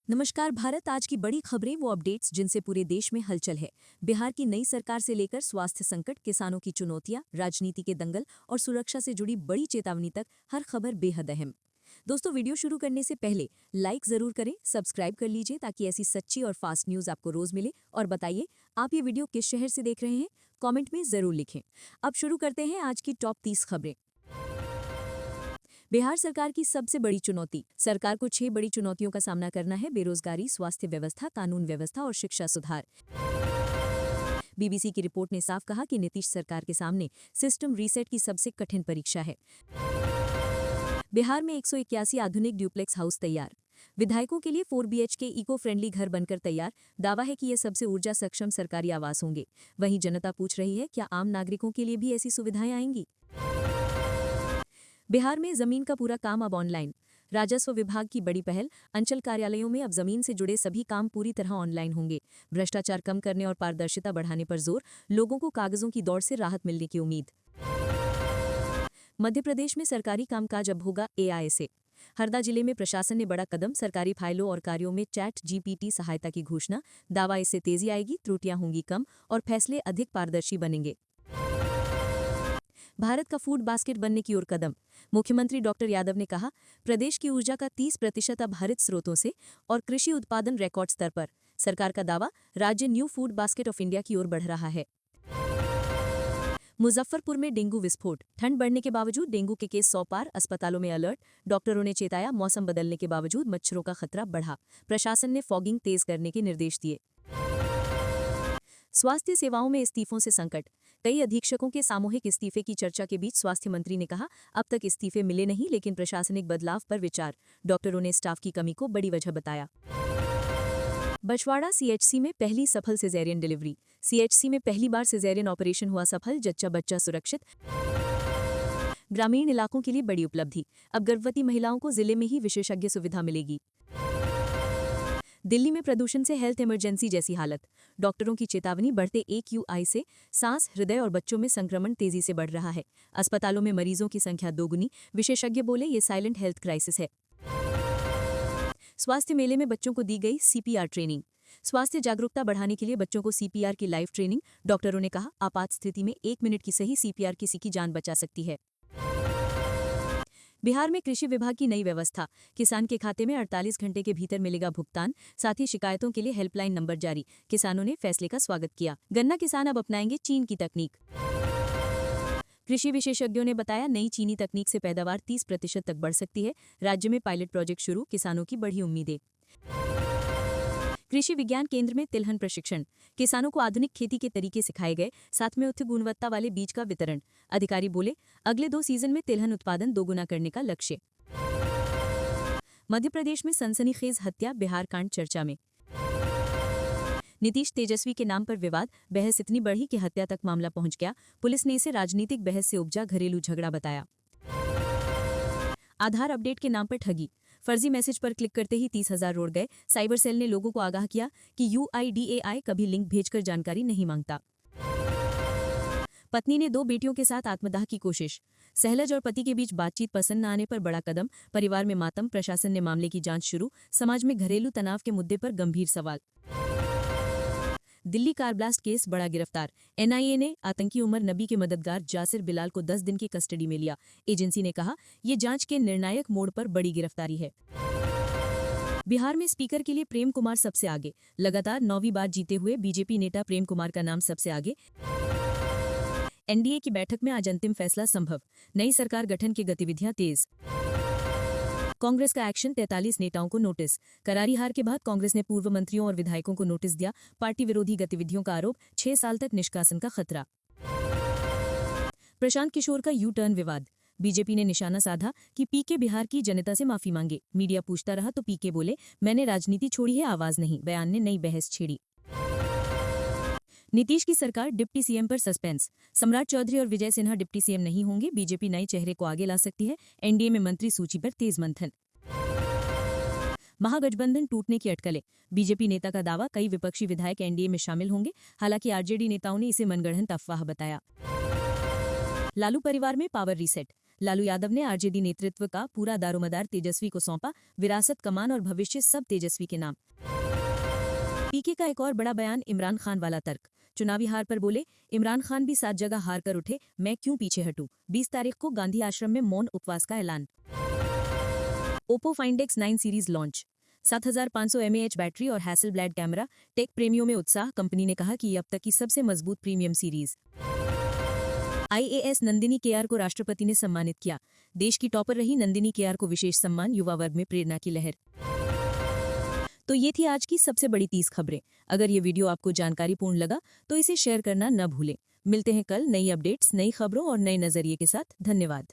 नमस्कार भारत। आज की बड़ी खबरें, वो अपडेट्स जिनसे पूरे देश में हलचल है। बिहार की नई सरकार से लेकर स्वास्थ्य संकट, किसानों की चुनौतियां, राजनीति के दंगल और सुरक्षा से जुड़ी बड़ी चेतावनी तक हर खबर बेहद अहम। दोस्तों, वीडियो शुरू करने से पहले लाइक जरूर करें, सब्सक्राइब कर लीजिए ताकि ऐसी सच्ची और फास्ट न्यूज आपको रोज मिले। और बताइए, आप ये वीडियो किस शहर से देख रहे हैं, कमेंट में जरूर लिखें। अब शुरू करते हैं आज की टॉप 30 खबरें। बिहार सरकार की सबसे बड़ी चुनौती। सरकार को 6 बड़ी चुनौतियों का सामना करना है: बेरोजगारी, स्वास्थ्य व्यवस्था, कानून व्यवस्था और शिक्षा सुधार। बीबीसी की रिपोर्ट ने साफ कहा कि नीतीश सरकार के सामने सिस्टम रीसेट की सबसे कठिन परीक्षा है। बिहार में 181 आधुनिक ड्यूप्लेक्स हाउस तैयार। विधायकों के लिए 4 BHK इको फ्रेंडली घर बनकर तैयार। दावा है कि ये सबसे ऊर्जा सक्षम सरकारी आवास होंगे। वहीं जनता पूछ रही है, क्या आम नागरिकों के लिए भी ऐसी सुविधाएं आएंगी? बिहार में जमीन का पूरा काम अब ऑनलाइन। राजस्व विभाग की बड़ी पहल। अंचल कार्यालयों में अब जमीन से जुड़े सभी काम पूरी तरह ऑनलाइन होंगे। भ्रष्टाचार कम करने और पारदर्शिता बढ़ाने पर जोर। लोगों को कागजों की दौड़ से राहत मिलने की उम्मीद। मध्य प्रदेश में सरकारी कामकाज अब होगा AI से। हरदा जिले में प्रशासन ने बड़ा कदम। सरकारी फाइलों और कार्यों में चैट GPT सहायता की घोषणा। दावा, इससे तेजी आएगी, त्रुटियां होंगी कम और फैसले अधिक पारदर्शी बनेंगे। भारत का फूड बास्केट बनने की ओर कदम। मुख्यमंत्री डॉक्टर यादव ने कहा, प्रदेश की ऊर्जा का 30% अब हरित स्रोतों से और कृषि उत्पादन रिकॉर्ड स्तर पर। सरकार का दावा, राज्य new food basket of India की ओर बढ़ रहा है। मुजफ्फरपुर में डेंगू विस्फोट। ठंड बढ़ने के बावजूद डेंगू के केस 100 पार। अस्पतालों में अलर्ट। डॉक्टरों ने चेताया, मौसम बदलने के बावजूद मच्छरों का खतरा बढ़ा। प्रशासन ने फॉगिंग तेज करने के निर्देश दिए। स्वास्थ्य सेवाओं में इस्तीफों से संकट। कई अधीक्षकों के सामूहिक इस्तीफे की चर्चा के बीच स्वास्थ्य मंत्री ने कहा, अब तक इस्तीफे मिले नहीं, लेकिन प्रशासनिक बदलाव पर विचार। डॉक्टरों ने स्टाफ की कमी को बड़ी वजह बताया। बछवाड़ा CHC में पहली सफल सिजेरियन डिलीवरी। CHC में पहली बार सिजेरियन ऑपरेशन हुआ सफल। जच्चा बच्चा सुरक्षित। ग्रामीण इलाकों के लिए बड़ी उपलब्धि। अब गर्भवती महिलाओं को जिले में ही विशेषज्ञ सुविधा मिलेगी। दिल्ली में प्रदूषण से हेल्थ इमरजेंसी जैसी हालत। डॉक्टरों की चेतावनी, बढ़ते AQI से सांस, हृदय और बच्चों में संक्रमण तेजी से बढ़ रहा है। अस्पतालों में मरीजों की संख्या दोगुनी। विशेषज्ञ बोले, ये साइलेंट हेल्थ क्राइसिस है। स्वास्थ्य मेले में बच्चों को दी गई CPR ट्रेनिंग। स्वास्थ्य जागरूकता बढ़ाने के लिए बच्चों को CPR की लाइव ट्रेनिंग। डॉक्टरों ने कहा, आपात स्थिति में 1 मिनट की सही CPR किसी की जान बचा सकती है। बिहार में कृषि विभाग की नई व्यवस्था। किसान के खाते में 48 घंटे के भीतर मिलेगा भुगतान। साथ ही शिकायतों के लिए हेल्पलाइन नंबर जारी। किसानों ने फैसले का स्वागत किया। गन्ना किसान अब अपनाएंगे चीन की तकनीक। कृषि विशेषज्ञों ने बताया, नई चीनी तकनीक से पैदावार 30% तक बढ़ सकती है। राज्य में पायलट प्रोजेक्ट शुरू। किसानों की बढ़ी उम्मीदें। कृषि विज्ञान केंद्र में तिलहन प्रशिक्षण। किसानों को आधुनिक खेती के तरीके सिखाए गए, साथ में उच्च गुणवत्ता वाले बीज का वितरण। अधिकारी बोले, अगले 2 सीजन में तिलहन उत्पादन दोगुना करने का लक्ष्य। मध्य प्रदेश में सनसनीखेज हत्या, बिहार कांड चर्चा में। नीतीश तेजस्वी के नाम पर विवाद। बहस इतनी बढ़ी कि हत्या तक मामला पहुंच गया। पुलिस ने इसे राजनीतिक बहस से उपजा घरेलू झगड़ा बताया। आधार अपडेट के नाम पर ठगी। फर्जी मैसेज पर क्लिक करते ही 30,000 रोड़ गए। साइबर सेल ने लोगों को आगाह किया कि UIDAI कभी लिंक भेजकर जानकारी नहीं मांगता। पत्नी ने 2 बेटियों के साथ आत्मदाह की कोशिश। सहलज और पति के बीच बातचीत पसंद न आने पर बड़ा कदम। परिवार में मातम। प्रशासन ने मामले की जांच शुरू। समाज में घरेलू तनाव के मुद्दे पर गंभीर सवाल। दिल्ली कार ब्लास्ट केस, बड़ा गिरफ्तार। NIA ने आतंकी उमर नबी के मददगार जासिर बिलाल को 10 दिन की कस्टडी में लिया। एजेंसी ने कहा, ये जांच के निर्णायक मोड़ पर बड़ी गिरफ्तारी है। बिहार में स्पीकर के लिए प्रेम कुमार सबसे आगे। लगातार 9वीं बार जीते हुए बीजेपी नेता प्रेम कुमार का नाम सबसे आगे। NDA की बैठक में आज अंतिम फैसला संभव। नई सरकार गठन की गतिविधियां तेज। कांग्रेस का एक्शन, 43 नेताओं को नोटिस। करारी हार के बाद कांग्रेस ने पूर्व मंत्रियों और विधायकों को नोटिस दिया। पार्टी विरोधी गतिविधियों का आरोप। 6 साल तक निष्कासन का खतरा। प्रशांत किशोर का U-टर्न विवाद। बीजेपी ने निशाना साधा कि PK बिहार की जनता से माफी मांगे। मीडिया पूछता रहा तो PK बोले, मैंने राजनीति छोड़ी है, आवाज नहीं। बयान ने नई बहस छेड़ी। नीतीश की सरकार, डिप्टी CM पर सस्पेंस। सम्राट चौधरी और विजय सिन्हा डिप्टी CM नहीं होंगे। बीजेपी नए चेहरे को आगे ला सकती है। NDA में मंत्री सूची पर तेज मंथन। महागठबंधन टूटने की अटकलें। बीजेपी नेता का दावा, कई विपक्षी विधायक NDA में शामिल होंगे। हालांकि RJD नेताओं ने इसे मनगढ़ंत अफवाह बताया। लालू परिवार में पावर रीसेट। लालू यादव ने आरजेडी नेतृत्व का पूरा दारोमदार तेजस्वी को सौंपा, विरासत, कमान और भविष्य सब तेजस्वी के नाम। पीके का एक और बड़ा बयान, इमरान खान वाला तर्क। चुनावी हार पर बोले, इमरान खान भी 7 जगह हार कर उठे, मैं क्यों पीछे हटूं। 20 तारीख को गांधी आश्रम में मौन उपवास का ऐलान। Oppo find X9 series launch, 7500 mAh battery और हैसलब्लैड कैमरा, टेक प्रेमियों में उत्साह। कंपनी ने कहा कि ये अब तक की सबसे मजबूत premium series. IAS Nandini K R को राष्ट्रपति ने सम्मानित किया। देश की टॉपर रही नंदिनी केआर को विशेष सम्मान, युवा वर्ग में प्रेरणा की लहर। तो ये थी आज की सबसे बड़ी 30 खबरें। अगर ये वीडियो आपको जानकारीपूर्ण लगा तो इसे शेयर करना न भूलें। मिलते हैं कल नई अपडेट्स, नई खबरों और नए नजरिए के साथ। धन्यवाद।